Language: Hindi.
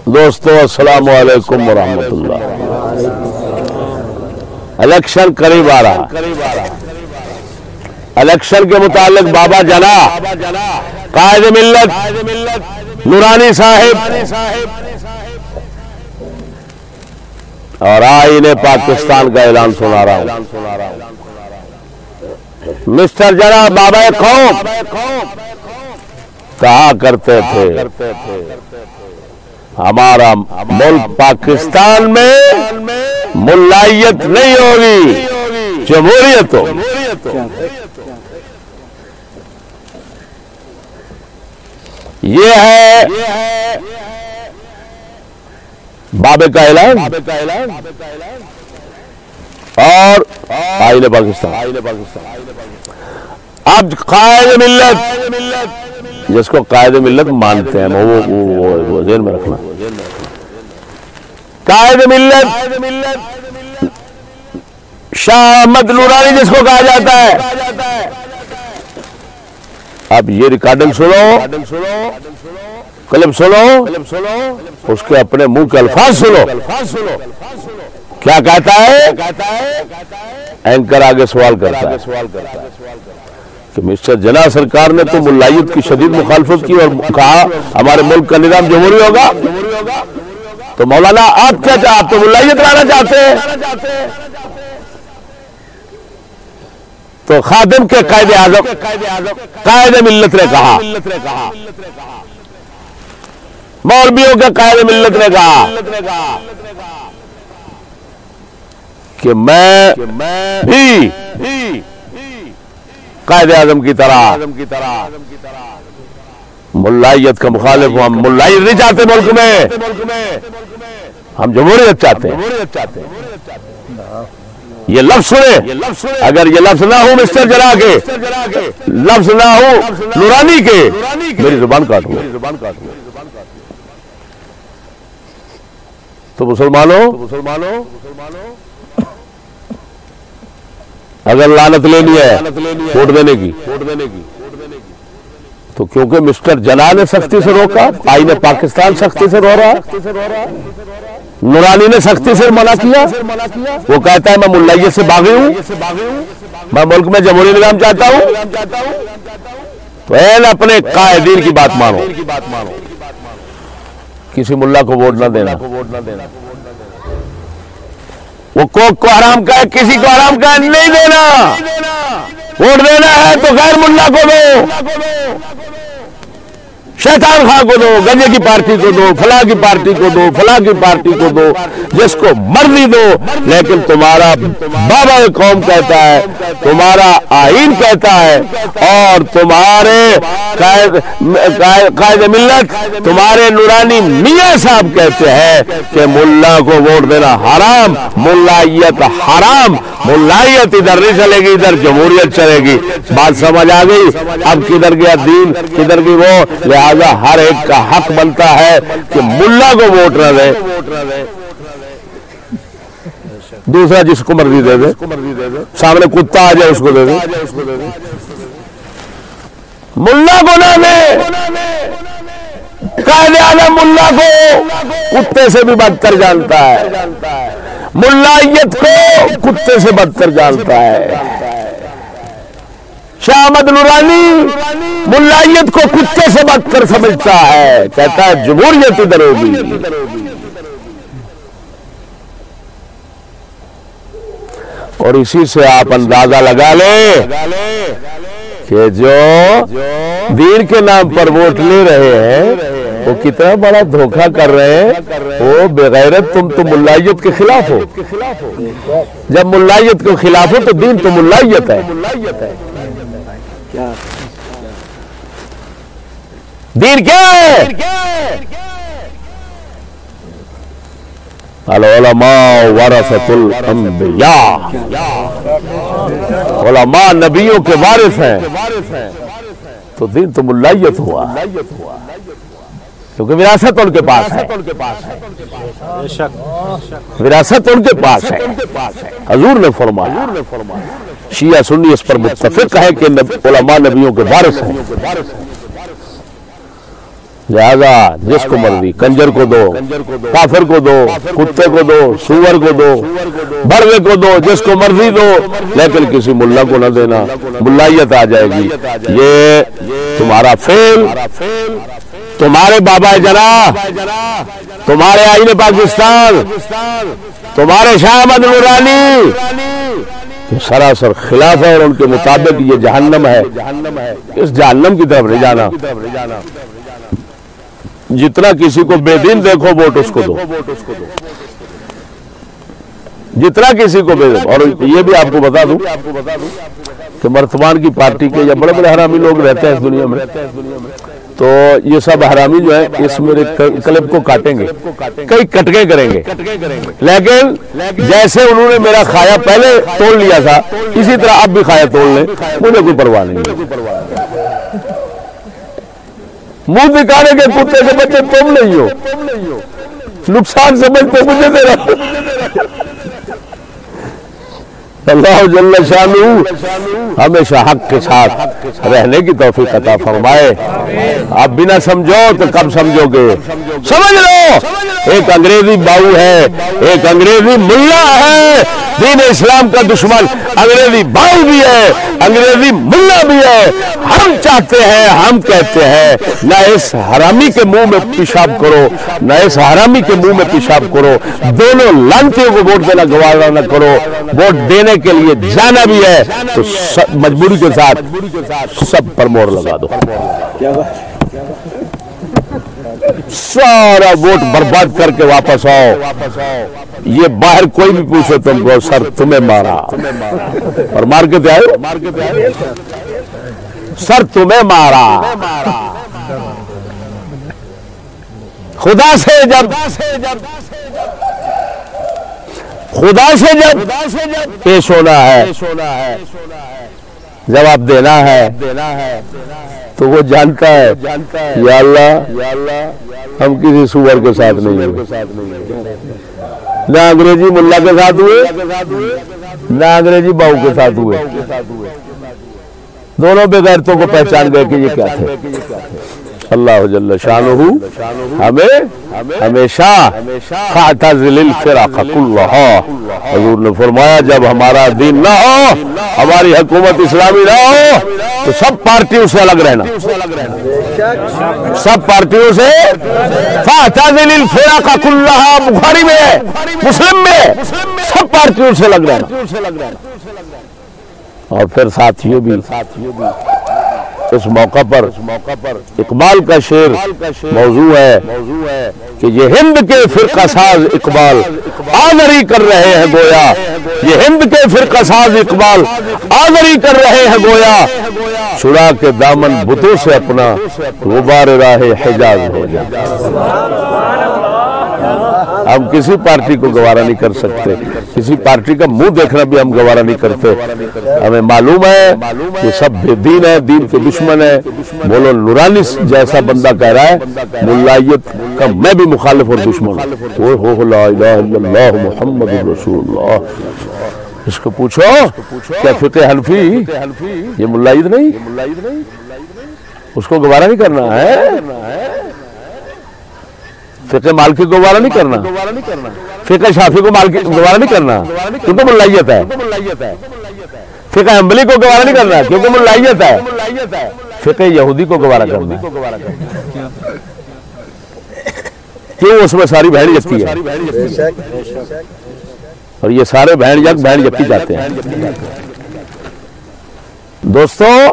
दोस्तों अस्सलामु अलैकुम वरहमतुल्लाह। इलेक्शन करीब आ रहा। इलेक्शन के मुतालिक बाबा जना कायद मिल्लत नूरानी साहिब और आईने पाकिस्तान का ऐलान सुना रहा हूं। मिस्टर जना बाबा कौम कहा करते थे हमारा मुल्क पाकिस्तान में मुल्लायत नहीं होगी, जमहूरियत हो। ये है बाबे का ऐलान और आईने पाकिस्तान। अब कायद मिल्लत जिसको कायद मिल्लत मानते हैं वो ज़हन में रखना। कायद मिल्लत शाह अहमद नूरानी जिसको कहा जाता है। अब ये रिकॉर्डिंग सुनो, क्लिप सुनो, उसके अपने मुंह के अल्फाज सुनो। क्या कहता है? एंकर आगे सवाल करता है कि मिस्टर जना सरकार ने तो मुल्लायत की शदीद मुखालफत की और कहा हमारे मुल्क का निजाम जमहूरी होगा। तो मौलाना आप क्या चाहते? आप तो मुल्लायत लाना चाहते हैं। तो खादिम के कायदे आज़म कायद मिल्लत ने कहा, मौलवियों के कायद मिल्लत ने कहा कि मैं भी कायदे आज़म की तरह मुल्लायत का मुखालिफ हूं। हम मुल्लायत नहीं चाहते मुल्क में, हम जमहूरियत चाहते हैं। ये लफ्ज सुने, अगर ये लफ्ज ना हो मिस्टर जना के, लफ्ज ना हो नूरानी के, मेरी जुबान काटूंगा। तो मुसलमानों अगर लानत लेनी है वोट देने की, तो क्योंकि मिस्टर जना ने सख्ती से रोका, आईने पाकिस्तान सख्ती से रो रहा है, नूरानी ने सख्ती से मना किया। वो कहता है मैं मुल्लायत से बागी हूं, मैं मुल्क में जमहूरी निजाम चाहता हूं। तो ऐन अपने कायदीन की बात मानो, किसी मुल्ला को वोट ना देना। वो कोक को हराम का है, किसी को हराम का है, नहीं देना। वोट देना है तो गैर मुल्ला को दो, शैतान खां को दो, गंजे की पार्टी को दो, फलां की पार्टी को दो, फलां की पार्टी को दो, जिसको मर्जी दो। लेकिन तुम्हारा बाबा कौम कहता है, तुम्हारा आईन कहता है और तुम्हारे कायद मिल्लत, तुम्हारे नूरानी मियां साहब कहते हैं कि मुल्ला को वोट देना हराम, मुल्लायत हराम। मुल्लायत इधर नहीं चलेगी, इधर जमहूरियत चलेगी। बात समझ आ गई? अब किधर गया दीन, किधर गई वो? लिहाजा हर एक का हक बनता है कि मुल्ला को वोट न दे, दूसरा जिसको मर्जी दे दे। सामने कुत्ता आ जाए उसको दे दे, मुल्ला को ना दे। कायदे आज़म मुल्ला को कुत्ते से भी बदतर जानता है, मुल्लायत को कुत्ते से बदतर जानता है। शाह अहमद नूरानी मुल्लायत को कुत्ते से बदतर समझता है, कहता है जमहूरियत इधर होगी। और इसी से आप अंदाजा लगा ले कि जो दीन के नाम पर वोट ले रहे हैं वो कितना बड़ा धोखा कर रहे हैं। वो बेगैरत, तुम तो मुल्लायत के खिलाफ हो। जब मुल्लायत के खिलाफ हो तो दीन तो मुल्लायत है। दीन क्या है? उलमा वरसतुल अंबिया, उलमा नबियों के वारिस हैं। तो दीन तो मुल्लायत हुआ, क्योंकि विरासत उनके पास है, विरासत उनके पास है। हजूर ने फरमाया, शिया सुन्नी इस पर मुत्तफिक है कि उलमा नबियों के वारिस हैं। लिहाजा जिसको मर्जी, कंजर को दो, काफिर को दो, कुत्ते को दो, सूअर को दो, बड़वे को दो, जिसको मर्जी दो, लेकिन किसी मुल्ला को न देना, मुल्लायत आ जाएगी। ये तुम्हारा फेल, तुम्हारे बाबा जना, तुम्हारे आईने पाकिस्तान, तुम्हारे शाह अहमद नूरानी सरासर खिलाफ है और उनके मुताबिक ये जहन्नम है। इस जहन्नम की तरफ नहीं जाना। जितना किसी को बेदीन देखो वोट उसको दो, जितना किसी को बेदीन। और ये भी आपको बता दूं कि वर्तमान की पार्टी के या बड़े बड़े हरामी लोग रहते हैं इस दुनिया में, तो ये सब हरामी जो है इस मेरे क्लिप को काटेंगे, कई कटके करेंगे, लेकिन जैसे उन्होंने मेरा खाया पहले तोड़ लिया था इसी तरह अब भी खाया तोड़ लें, मुझे कोई परवाह नहीं है। मुंह दिखाने के कुत्ते के बच्चे तुम नहीं हो, नुकसान समझते मुझे दे रहा। अल्लाह जल्ल शानू हमेशा हक के साथ रहने की तौफीक अता फरमाए। आप बिना समझो तो कब समझोगे? समझ लो, एक अंग्रेजी बाऊ है, एक अंग्रेजी मुल्ला है, दीन इस्लाम का दुश्मन अंग्रेजी बाऊ भी है, अंग्रेजी मुल्ला भी है। हम चाहते हैं, हम कहते हैं, न इस हरामी के मुंह में पेशाब करो, न इस हरामी के मुंह में पेशाब करो। दोनों लानतियों को वोट देना गवारा न करो। वोट देने के लिए जाना भी है तो मजबूरी के साथ सब पर मोहर लगा दो। सारा वोट बर्बाद करके वापस आओ। ये बाहर कोई भी पूछे तुमको, सर तुम्हें मारा, और मार के तो आए, सर तुम्हें मारा। खुदा से जब पेश होना है, जवाब देना है, तो वो जानता है या अल्लाह हम किसी सुअर के साथ नहीं हुए, ना अंग्रेजी मुल्ला के साथ हुए, ना अंग्रेजी बाऊ के साथ हुए। दोनों बेगैरतों को पहचान गए कि ये क्या थे। अल्लाह जल्ल शानुहु हमें हमेशा फातज़िलिल फ़िराक़ कुल्लहा। हुज़ूर ने फरमाया जब हमारा दीन ना हो, हमारी हुकूमत इस्लामी ना हो, तो सब पार्टियों से अलग रहना, सब पार्टियों से। फातज़िलिल फ़िराक़ कुल्लहा बुखारी में है, मुस्लिम में, सब पार्टियों से अलग रहना। और फिर साथियों भी इस मौका पर इकबाल का शेर मौजू है कि ये हिंद के फिरका साज इकबाल आज़री कर रहे हैं गोया, ये हिंद के फिरका साज इकबाल आज़री कर रहे हैं गोया, छुड़ा के दामन बुतों से अपना गुबार राहे हिजाज हो जाए। हम किसी पार्टी को गवारा नहीं कर सकते, किसी पार्टी का मुंह देखना भी हम गवारा नहीं करते। हमें मालूम है कि सब बेदीन है, दीन के दुश्मन है। बोलो नूरानी जैसा बंदा कह रहा है मुल्लायत का मैं भी मुखालिफ और दुश्मन हूं। हो ला इलाहा इल्लल्लाह मुहम्मदुर रसूलुल्लाह। इसको पूछो क्या फिक़े हनफी ये मुल्लायत नहीं, उसको गवारा नहीं करना है। फिक़े मालिकी को गवारा नहीं करना, फिक़े शाफी को गवारा नहीं करना क्योंकि मुल्लायत है। फिक़े हंबली को गवारा नहीं करना क्योंकि मुल्लायत है। फिक़े यहूदी को गवारा करना है क्यों? उसमें सारी बहन यक्की है और ये सारे बहन यक्की जाते हैं। दोस्तों